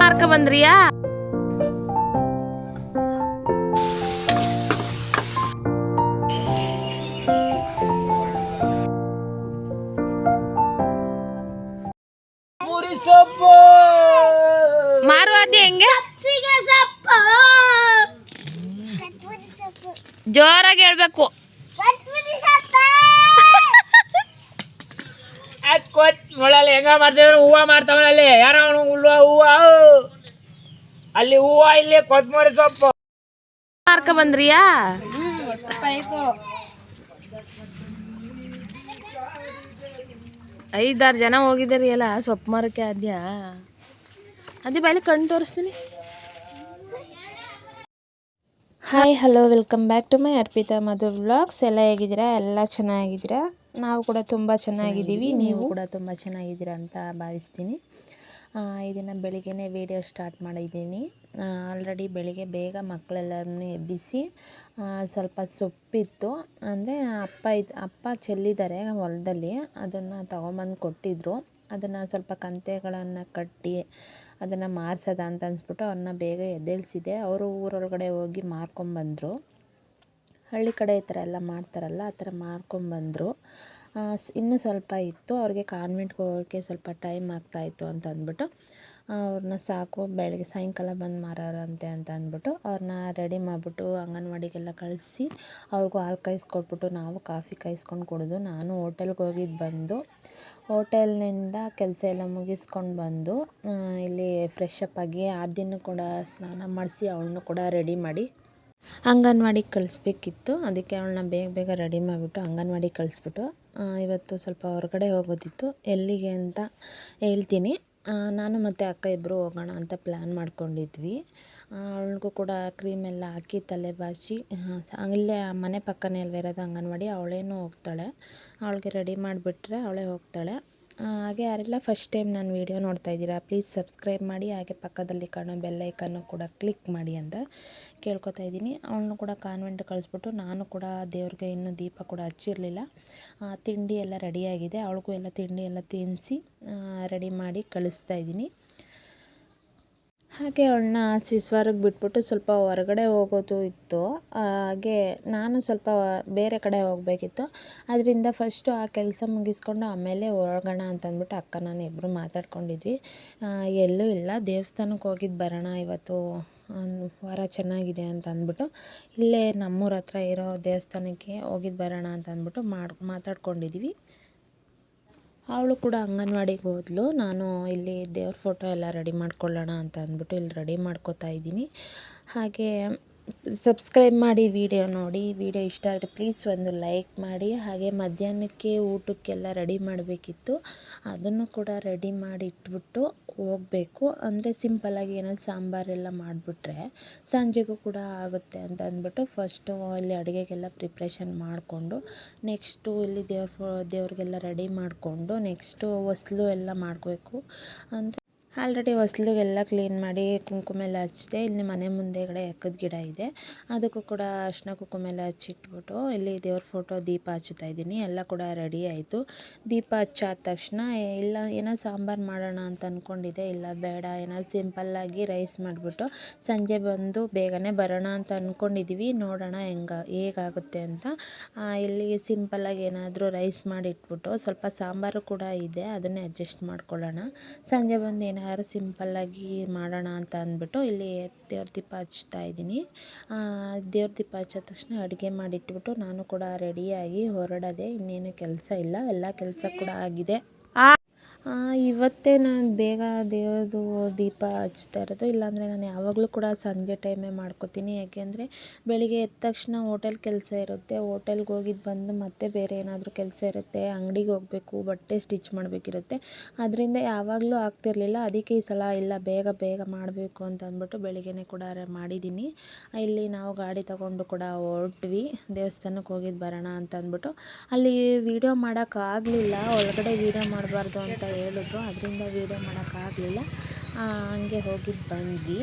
Mark ಬಂದ್ರಿಯಾ? ಮಾರುವಾದಿ ಹೆಂಗೆ? ಜೋರಾಗಿ ಹೇಳ್ಬೇಕು. ನೋಡಲ್ಲಿ ಹೆಂಗ ಮಾಡ್ತೇವೆ, ಹೂವು ಮಾಡ್ತಾವಲ್ಲಿ ಯಾರೋ ಹೂವು, ಅಲ್ಲಿ ಹೂವು, ಇಲ್ಲಿ ಕೊತ್ತಂಬರಿ ಸೊಪ್ಪು ಮಾರ್ಕ ಬಂದ್ರಿಯಾ? 5-6 ಜನ ಹೋಗಿದ್ದೀರಿ ಎಲ್ಲ ಸೊಪ್ಪು ಮಾರಕ್ಕೆ. ಅದೇ ಬಾಯಲ್ಲಿ ಕಣ್ಣು ತೋರಿಸ್ತೀನಿ. Hi hello, welcome back to my Arpita Madhu vlogs. ಎಲ್ಲ ಹೇಗಿದ್ದೀರಾ? ಎಲ್ಲ ಚೆನ್ನಾಗಿದ್ದೀರಾ? ನಾವು ಕೂಡ ತುಂಬ ಚೆನ್ನಾಗಿದ್ದೀವಿ. ನೀವು ಕೂಡ ತುಂಬ ಚೆನ್ನಾಗಿದ್ದೀರಾ ಅಂತ ಭಾವಿಸ್ತೀನಿ. ಈ ದಿನ ಬೆಳಿಗ್ಗೆ ವೀಡಿಯೋ ಸ್ಟಾರ್ಟ್ ಮಾಡಿದ್ದೀನಿ. ಆಲ್ರೆಡಿ ಬೆಳಿಗ್ಗೆ ಬೇಗ ಮಕ್ಕಳೆಲ್ಲರನ್ನೂ ಎಬ್ಬಿಸಿ ಸ್ವಲ್ಪ ಸೊಪ್ಪಿತ್ತು, ಅಂದರೆ ಅಪ್ಪ ಚೆಲ್ಲಿದ್ದಾರೆ ಹೊಲದಲ್ಲಿ, ಅದನ್ನು ತೊಗೊಂಬಂದು ಕೊಟ್ಟಿದ್ದರು. ಅದನ್ನು ಸ್ವಲ್ಪ ಕಂತೆಗಳನ್ನು ಕಟ್ಟಿ ಅದನ್ನು ಮಾರ್ಸೋದ ಅಂತ ಅನಿಸ್ಬಿಟ್ಟು ಅವ್ರನ್ನ ಬೇಗ ಎದ್ದೇಳಿಸಿದೆ. ಅವರು ಊರೊಳಗಡೆ ಹೋಗಿ ಮಾರ್ಕೊಂಬಂದರು. ಹಳ್ಳಿ ಕಡೆ ಈ ಥರ ಎಲ್ಲ ಮಾಡ್ತಾರಲ್ಲ, ಆ ಥರ ಮಾರ್ಕೊಂಬಂದರು. ಇನ್ನೂ ಸ್ವಲ್ಪ ಇತ್ತು, ಅವ್ರಿಗೆ ಕಾನ್ವೆಂಟ್ಗೆ ಹೋಗೋಕ್ಕೆ ಸ್ವಲ್ಪ ಟೈಮ್ ಆಗ್ತಾಯಿತ್ತು ಅಂತ ಅಂದ್ಬಿಟ್ಟು ಅವ್ರನ್ನ ಸಾಕು ಬೆಳಗ್ಗೆ ಸಾಯಂಕಾಲ ಬಂದು ಮಾರೋರಂತೆ ಅಂತ ಅಂದ್ಬಿಟ್ಟು ಅವ್ರನ್ನ ರೆಡಿ ಮಾಡಿಬಿಟ್ಟು ಅಂಗನವಾಡಿಗೆಲ್ಲ ಕಳಿಸಿ ಅವ್ರಿಗೂ ಹಾಲು ಕಾಯಿಸ್ಕೊಟ್ಬಿಟ್ಟು ನಾವು ಕಾಫಿ ಕಾಯಿಸ್ಕೊಂಡು ಕುಡಿದು ನಾನು ಹೋಟೆಲ್ಗೆ ಹೋಗಿದ್ದು ಬಂದು ಹೋಟೆಲ್ನಿಂದ ಕೆಲಸ ಎಲ್ಲ ಮುಗಿಸ್ಕೊಂಡು ಬಂದು ಇಲ್ಲಿ ಫ್ರೆಶ್ ಅಪ್ ಆಗಿ ಆದ್ಯನೂ ಕೂಡ ಸ್ನಾನ ಮಾಡಿಸಿ ಅವಳನ್ನು ಕೂಡ ರೆಡಿ ಮಾಡಿ ಅಂಗನವಾಡಿಗೆ ಕಳಿಸ್ಬೇಕಿತ್ತು. ಅದಕ್ಕೆ ಅವಳನ್ನ ಬೇಗ ಬೇಗ ರೆಡಿ ಮಾಡಿಬಿಟ್ಟು ಅಂಗನವಾಡಿಗೆ ಕಳಿಸ್ಬಿಟ್ಟು ಇವತ್ತು ಸ್ವಲ್ಪ ಹೊರಗಡೆ ಹೋಗೋದಿತ್ತು. ಎಲ್ಲಿಗೆ ಅಂತ ಹೇಳ್ತೀನಿ. ನಾನು ಮತ್ತು ಅಕ್ಕ ಇಬ್ಬರು ಹೋಗೋಣ ಅಂತ ಪ್ಲ್ಯಾನ್ ಮಾಡ್ಕೊಂಡಿದ್ವಿ. ಅವಳಿಗೂ ಕೂಡ ಕ್ರೀಮೆಲ್ಲ ಹಾಕಿ ತಲೆ ಬಾಚಿ ಅಲ್ಲೇ ಮನೆ ಪಕ್ಕನೇ ಅಲ್ವೇ ಇರೋದು ಅಂಗನವಾಡಿ, ಅವಳೇನೂ ಹೋಗ್ತಾಳೆ. ಅವಳಿಗೆ ರೆಡಿ ಮಾಡಿಬಿಟ್ರೆ ಅವಳೇ ಹೋಗ್ತಾಳೆ. ಹಾಗೆ ಯಾರೆಲ್ಲ ಫಸ್ಟ್ ಟೈಮ್ ನಾನು ವೀಡಿಯೋ ನೋಡ್ತಾ ಇದ್ದೀರಾ, ಪ್ಲೀಸ್ ಸಬ್ಸ್ಕ್ರೈಬ್ ಮಾಡಿ, ಹಾಗೆ ಪಕ್ಕದಲ್ಲಿ ಕಾಣೋ ಬೆಲ್ ಐಕನ್ನು ಕೂಡ ಕ್ಲಿಕ್ ಮಾಡಿ ಅಂತ ಕೇಳ್ಕೊತಾ ಇದ್ದೀನಿ. ಅವಳನ್ನು ಕೂಡ ಕಾನ್ವೆಂಟ್ ಕಳಿಸ್ಬಿಟ್ಟು ನಾನು ಕೂಡ ದೇವ್ರಿಗೆ ಇನ್ನೂ ದೀಪ ಕೂಡ ಹಚ್ಚಿರಲಿಲ್ಲ. ತಿಂಡಿ ಎಲ್ಲ ರೆಡಿಯಾಗಿದೆ, ಅವಳಿಗೂ ಎಲ್ಲ ತಿಂಡಿ ಎಲ್ಲ ತಿನ್ನಿಸಿ ರೆಡಿ ಮಾಡಿ ಕಳಿಸ್ತಾ ಇದ್ದೀನಿ. ಹಾಗೆ ಅವಳನ್ನ ಸಿಸ್ವಾರಿಗೆ ಬಿಟ್ಬಿಟ್ಟು ಸ್ವಲ್ಪ ಹೊರಗಡೆ ಹೋಗೋದು ಇತ್ತು. ಹಾಗೆ ನಾನು ಸ್ವಲ್ಪ ಬೇರೆ ಕಡೆ ಹೋಗಬೇಕಿತ್ತು. ಅದರಿಂದ ಫಸ್ಟು ಆ ಕೆಲಸ ಮುಗಿಸ್ಕೊಂಡು ಆಮೇಲೆ ಹೋಗೋಣ ಅಂತಂದ್ಬಿಟ್ಟು ಅಕ್ಕ ನಾನು ಇಬ್ಬರು ಮಾತಾಡ್ಕೊಂಡಿದ್ವಿ. ಎಲ್ಲೂ ಇಲ್ಲ, ದೇವಸ್ಥಾನಕ್ಕೆ ಹೋಗಿದ್ದು ಬರೋಣ ಇವತ್ತು, ವಾರ ಚೆನ್ನಾಗಿದೆ ಅಂತ ಅಂದ್ಬಿಟ್ಟು ಇಲ್ಲೇ ನಮ್ಮೂರ ಹತ್ರ ಇರೋ ದೇವಸ್ಥಾನಕ್ಕೆ ಹೋಗಿದ್ದು ಬರೋಣ ಅಂತ ಅಂದ್ಬಿಟ್ಟು ಮಾತಾಡ್ಕೊಂಡಿದ್ವಿ. ಅವಳು ಕೂಡ ಅಂಗನವಾಡಿಗೆ ಹೋದ್ಲು. ನಾನು ಇಲ್ಲಿ ದೇವ್ರ ಫೋಟೋ ಎಲ್ಲ ರೆಡಿ ಮಾಡ್ಕೊಳ್ಳೋಣ ಅಂತ ಅಂದ್ಬಿಟ್ಟು ಇಲ್ಲಿ ರೆಡಿ ಮಾಡ್ಕೋತಾ ಇದ್ದೀನಿ. ಹಾಗೆ ಸಬ್ಸ್ಕ್ರೈಬ್ ಮಾಡಿ, ವಿಡಿಯೋ ನೋಡಿ. ವಿಡಿಯೋ ಇಷ್ಟ ಆದರೆ ಪ್ಲೀಸ್ ಒಂದು ಲೈಕ್ ಮಾಡಿ. ಹಾಗೆ ಮಧ್ಯಾಹ್ನಕ್ಕೆ ಊಟಕ್ಕೆಲ್ಲ ರೆಡಿ ಮಾಡಬೇಕಿತ್ತು, ಅದನ್ನು ಕೂಡ ರೆಡಿ ಮಾಡಿ ಇಟ್ಬಿಟ್ಟು ಹೋಗಬೇಕು. ಅಂದರೆ ಸಿಂಪಲ್ಲಾಗಿ ಏನಾದ್ರು ಸಾಂಬಾರೆಲ್ಲ ಮಾಡಿಬಿಟ್ರೆ ಸಂಜೆಗೂ ಕೂಡ ಆಗುತ್ತೆ ಅಂತ ಅಂದ್ಬಿಟ್ಟು ಫಸ್ಟು ಇಲ್ಲಿ ಅಡುಗೆಗೆಲ್ಲ ಪ್ರಿಪ್ರೇಷನ್ ಮಾಡಿಕೊಂಡು ನೆಕ್ಸ್ಟು ಇಲ್ಲಿ ದೇವ್ರಿಗೆಲ್ಲ ರೆಡಿ ಮಾಡಿಕೊಂಡು ನೆಕ್ಸ್ಟು ಹೊಸ್ಲು ಎಲ್ಲ ಮಾಡಬೇಕು. ಅಂದರೆ ಆಲ್ರೆಡಿ ಹೊಸ್ಲಿಗೆಲ್ಲ ಕ್ಲೀನ್ ಮಾಡಿ ಕುಂಕುಮ ಎಲ್ಲ ಹಚ್ಚಿದೆ. ಇಲ್ಲಿ ಮನೆ ಮುಂದೆಗಡೆ ಎಕ್ಕದ ಗಿಡ ಇದೆ, ಅದಕ್ಕೂ ಕೂಡ ಅರಿಶಿನ ಕುಂಕುಮ ಎಲ್ಲ ಹಚ್ಚಿಟ್ಬಿಟ್ಟು ಇಲ್ಲಿ ದೇವ್ರ ಫೋಟೋ ದೀಪ ಹಚ್ಚುತ್ತಾ ಇದ್ದೀನಿ. ಎಲ್ಲ ಕೂಡ ರೆಡಿ ಆಯಿತು. ದೀಪ ಹಚ್ಚಾದ ತಕ್ಷಣ ಇಲ್ಲ ಏನೋ ಸಾಂಬಾರು ಮಾಡೋಣ ಅಂತ ಅಂದ್ಕೊಂಡಿದ್ದೆ, ಇಲ್ಲ ಬೇಡ ಏನಾದ್ರು ಸಿಂಪಲ್ಲಾಗಿ ರೈಸ್ ಮಾಡಿಬಿಟ್ಟು ಸಂಜೆ ಬಂದು ಬೇಗನೆ ಬರೋಣ ಅಂತ ಅಂದ್ಕೊಂಡಿದ್ದೀವಿ. ನೋಡೋಣ ಹೇಗಾಗುತ್ತೆ ಅಂತ. ಇಲ್ಲಿ ಸಿಂಪಲ್ಲಾಗಿ ಏನಾದರೂ ರೈಸ್ ಮಾಡಿಟ್ಬಿಟ್ಟು ಸ್ವಲ್ಪ ಸಾಂಬಾರು ಕೂಡ ಇದೆ, ಅದನ್ನೇ ಅಡ್ಜಸ್ಟ್ ಮಾಡ್ಕೊಳ್ಳೋಣ. ಸಂಜೆ ಬಂದು ಏನಾದ್ರು ಸಿಂಪಲ್ಲಾಗಿ ಮಾಡೋಣ ಅಂತ ಅಂದ್ಬಿಟ್ಟು ಇಲ್ಲಿ ದೇವ್ರ ದೀಪ ಹಚ್ತಾ ಇದ್ದೀನಿ. ದೇವ್ರ ದೀಪ ಹಚ್ಚಿದ ತಕ್ಷಣ ಅಡುಗೆ ಮಾಡಿಟ್ಬಿಟ್ಟು ನಾನು ಕೂಡ ರೆಡಿಯಾಗಿ ಹೊರಡದೆ. ಇನ್ನೇನು ಕೆಲಸ ಇಲ್ಲ, ಎಲ್ಲ ಕೆಲಸ ಕೂಡ ಆಗಿದೆ. ಇವತ್ತೇ ನಾನು ಬೇಗ ದೇವ್ರದ್ದು ದೀಪ ಹಚ್ತಾ ಇರೋದು, ಇಲ್ಲಾಂದರೆ ನಾನು ಯಾವಾಗಲೂ ಕೂಡ ಸಂಜೆ ಟೈಮೇ ಮಾಡ್ಕೋತೀನಿ. ಯಾಕೆಂದರೆ ಬೆಳಿಗ್ಗೆ ಎದ್ದ ತಕ್ಷಣ ಹೋಟೆಲ್ ಕೆಲಸ ಇರುತ್ತೆ, ಹೋಟೆಲ್ಗೆ ಹೋಗಿದ್ದು ಬಂದು ಮತ್ತೆ ಬೇರೆ ಏನಾದರೂ ಕೆಲಸ ಇರುತ್ತೆ, ಅಂಗಡಿಗೆ ಹೋಗಬೇಕು, ಬಟ್ಟೆ ಸ್ಟಿಚ್ ಮಾಡಬೇಕಿರುತ್ತೆ. ಅದರಿಂದ ಯಾವಾಗಲೂ ಆಗ್ತಿರಲಿಲ್ಲ. ಅದಕ್ಕೆ ಈ ಸಲ ಇಲ್ಲ ಬೇಗ ಮಾಡಬೇಕು ಅಂತ ಅಂದ್ಬಿಟ್ಟು ಬೆಳಿಗ್ಗೆನೇ ಕೂಡ ಮಾಡಿದ್ದೀನಿ. ಇಲ್ಲಿ ನಾವು ಗಾಡಿ ತಗೊಂಡು ಕೂಡ ಹೊರಟ್ವಿ, ದೇವಸ್ಥಾನಕ್ಕೆ ಹೋಗಿದ್ದು ಬರೋಣ ಅಂತ ಅಂದ್ಬಿಟ್ಟು. ಅಲ್ಲಿ ವೀಡಿಯೋ ಮಾಡೋಕ್ಕಾಗಲಿಲ್ಲ, ಒಳಗಡೆ ವೀಡಿಯೋ ಮಾಡಬಾರ್ದು ಅಂತ ಹೇಳಿದ್ರು, ಅದರಿಂದ ವೀಡಿಯೋ ಮಾಡೋಕ್ಕಾಗಲಿಲ್ಲ. ಹಂಗೆ ಹೋಗಿದ್ದು ಬಂದ್ವಿ.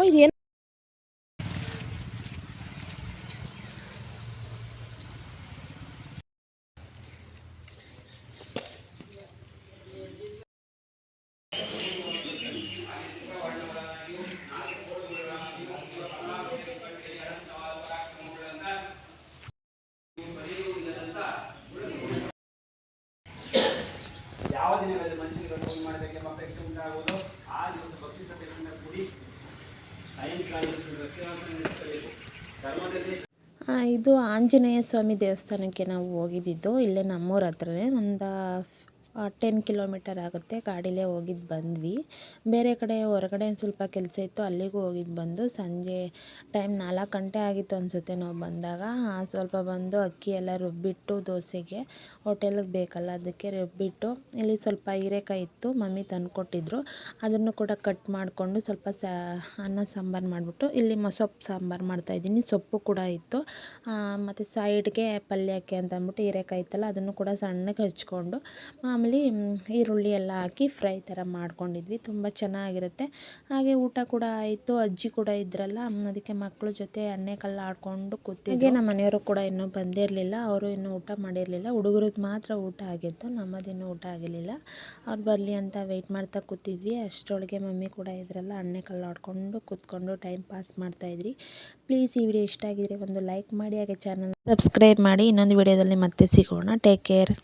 ಇದೇನು ಇದು ಆಂಜನೇಯ ಸ್ವಾಮಿ ದೇವಸ್ಥಾನಕ್ಕೆ ನಾವು ಹೋಗಿದ್ದಿದ್ದು ಇಲ್ಲೇ ನಮ್ಮೂರ ಹತ್ರನೇ ಒಂದು 10 ಕಿಲೋಮೀಟರ್ ಆಗುತ್ತೆ. ಗಾಡೀಲೇ ಹೋಗಿದ್ದು ಬಂದ್ವಿ. ಬೇರೆ ಕಡೆ ಹೊರಗಡೆ ಸ್ವಲ್ಪ ಕೆಲಸ ಇತ್ತು, ಅಲ್ಲಿಗೂ ಹೋಗಿದ್ದು ಬಂದು ಸಂಜೆ ಟೈಮ್ 4 ಗಂಟೆ ಆಗಿತ್ತು ಅನಿಸುತ್ತೆ ನಾವು ಬಂದಾಗ. ಸ್ವಲ್ಪ ಬಂದು ಅಕ್ಕಿ ಎಲ್ಲ ರುಬ್ಬಿಟ್ಟು ದೋಸೆಗೆ ಹೋಟೆಲಿಗೆ ಬೇಕಲ್ಲ ಅದಕ್ಕೆ ರುಬ್ಬಿಟ್ಟು, ಇಲ್ಲಿ ಸ್ವಲ್ಪ ಹೀರೆಕಾಯಿ ಇತ್ತು ಮಮ್ಮಿ ತಂದುಕೊಟ್ಟಿದ್ರು, ಅದನ್ನು ಕೂಡ ಕಟ್ ಮಾಡಿಕೊಂಡು ಸ್ವಲ್ಪ ಅನ್ನ ಸಾಂಬಾರು ಮಾಡಿಬಿಟ್ಟು ಇಲ್ಲಿ ಸೊಪ್ಪು ಸಾಂಬಾರು ಮಾಡ್ತಾಯಿದ್ದೀನಿ. ಸೊಪ್ಪು ಕೂಡ ಇತ್ತು, ಮತ್ತು ಸೈಡ್ಗೆ ಪಲ್ಯಕ್ಕೆ ಅಂತ ಅಂದ್ಬಿಟ್ಟು ಹೀರೆಕಾಯಿ ಇತ್ತಲ್ಲ ಅದನ್ನು ಕೂಡ ಸಣ್ಣಗೆ ಹಚ್ಕೊಂಡು ಮಾಮೂಲಿ ಈರುಳ್ಳಿ ಎಲ್ಲ ಹಾಕಿ ಫ್ರೈ ಥರ ಮಾಡ್ಕೊಂಡಿದ್ವಿ. ತುಂಬ ಚೆನ್ನಾಗಿರುತ್ತೆ. ಹಾಗೆ ಊಟ ಕೂಡ ಆಯಿತು. ಅಜ್ಜಿ ಕೂಡ ಇದ್ರಲ್ಲ, ಅದಕ್ಕೆ ಮಕ್ಕಳ ಜೊತೆ ಎಣ್ಣೆ ಕಲ್ಲು ಆಡ್ಕೊಂಡು ಕೂತಿದ್ವಿ. ಹಾಗೆ ನಮ್ಮ ಮನೆಯವರು ಕೂಡ ಇನ್ನೂ ಬಂದಿರಲಿಲ್ಲ, ಅವರು ಇನ್ನೂ ಊಟ ಮಾಡಿರಲಿಲ್ಲ. ಹುಡುಗರದ್ದು ಮಾತ್ರ ಊಟ ಆಗಿತ್ತು, ನಮ್ಮದಿನ್ನೂ ಊಟ ಆಗಿರಲಿಲ್ಲ. ಅವ್ರು ಬರಲಿ ಅಂತ ವೆಯ್ಟ್ ಮಾಡ್ತಾ ಕೂತಿದ್ವಿ. ಅಷ್ಟರೊಳಗೆ ಮಮ್ಮಿ ಕೂಡ ಇದ್ರಲ್ಲ, ಎಣ್ಣೆ ಕಲ್ಲು ಆಡ್ಕೊಂಡು ಕೂತ್ಕೊಂಡು ಟೈಮ್ ಪಾಸ್ ಮಾಡ್ತಾಯಿದ್ರಿ. ಪ್ಲೀಸ್ ಈ ವಿಡಿಯೋ ಇಷ್ಟ ಆಗಿದ್ರೆ ಒಂದು ಲೈಕ್ ಮಾಡಿ, ಹಾಗೆ ಚಾನಲ್ ಸಬ್ಸ್ಕ್ರೈಬ್ ಮಾಡಿ. ಇನ್ನೊಂದು ವಿಡಿಯೋದಲ್ಲಿ ಮತ್ತೆ ಸಿಗೋಣ. Take care.